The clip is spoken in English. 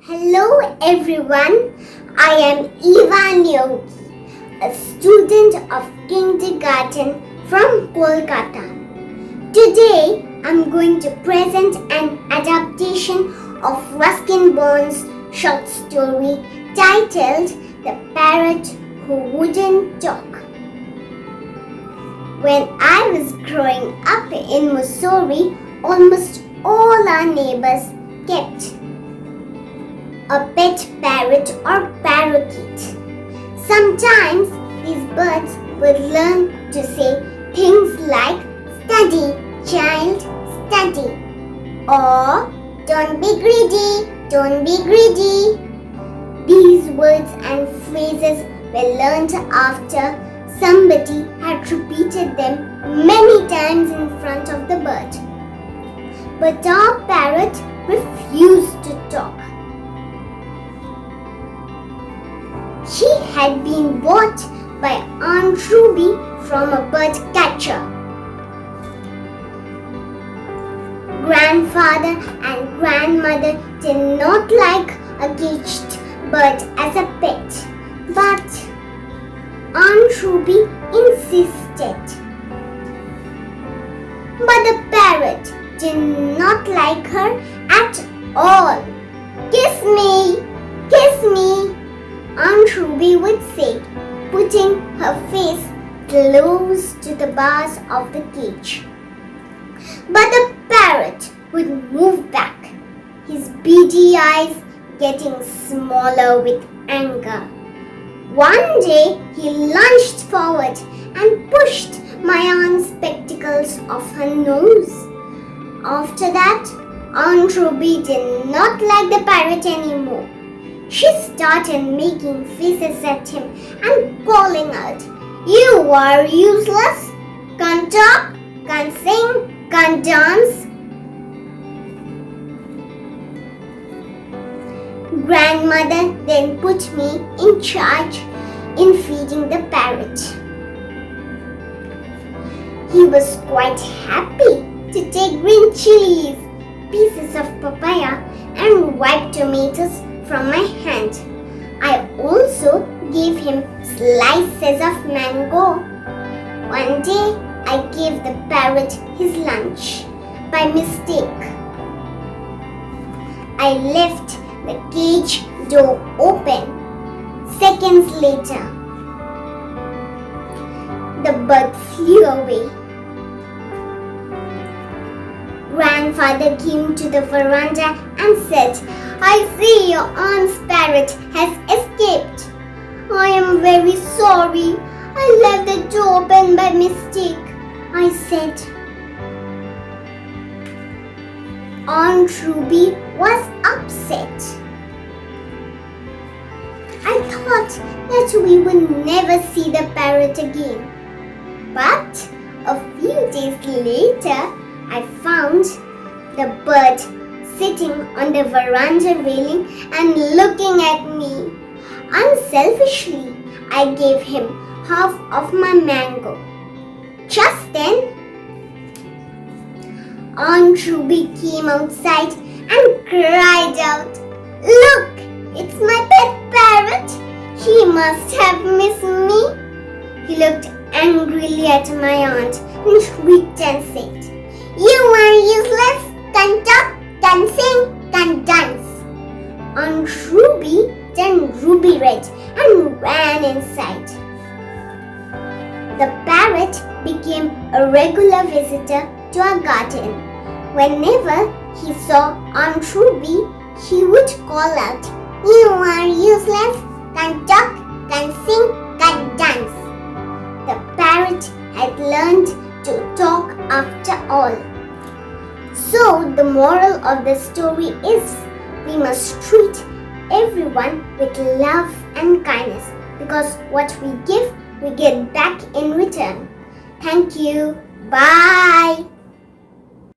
Hello everyone, I am Eva Niyogi, a student of kindergarten from Kolkata. Today I'm going to present an adaptation of Ruskin Bond's short story titled The Parrot Who Wouldn't Talk. When I was growing up in Missouri, almost all our neighbors kept a pet parrot or parakeet. Sometimes these birds would learn to say things like "Study, child, study," or "Don't be greedy, don't be greedy." These words and phrases were learned after somebody had repeated them many times in front of the bird. But our parrot refused to talk. She had been bought by Aunt Ruby from a bird catcher. Grandfather and grandmother did not like a caged bird as a pet, but Aunt Ruby insisted. But the parrot did not like her at all. "Kiss me, kiss me," Aunt Ruby would say, putting her face close to the bars of the cage. But the parrot would move back, his beady eyes getting smaller with anger. One day he lunged forward and pushed my aunt's spectacles off her nose. After that, Aunt Ruby did not like the parrot anymore. She started making faces at him and calling out, "You are useless, can't talk, can't sing, can't dance." Grandmother then put me in charge in feeding the parrot. He was quite happy to take green chilies, pieces of papaya, and ripe tomatoes from my hand. I also gave him slices of mango. One day I gave the parrot his lunch by mistake. I left the cage door open. Seconds later, the bird flew away. Grandfather came to the veranda and said, "I see your aunt's parrot has escaped. I am very sorry. I left the door open by mistake," I said. Aunt Ruby was upset. I thought that we would never see the parrot again. But a few days later, I found the bird sitting on the veranda railing and looking at me. Unselfishly, I gave him half of my mango. Just then, Aunt Ruby came outside and cried out, "Look, it's my pet parrot. He must have missed me." He looked angrily at my aunt and shrieked and said, "You are useless, can't talk, can't sing, can't dance." Aunt Ruby turned ruby red and ran inside. The parrot became a regular visitor to our garden. Whenever he saw Aunt Ruby, he would call out, "You are useless, can't talk, can't sing, can't dance." The parrot had learned to talk after all. So the moral of the story is we must treat everyone with love and kindness, because what we give, we get back in return. Thank you. Bye.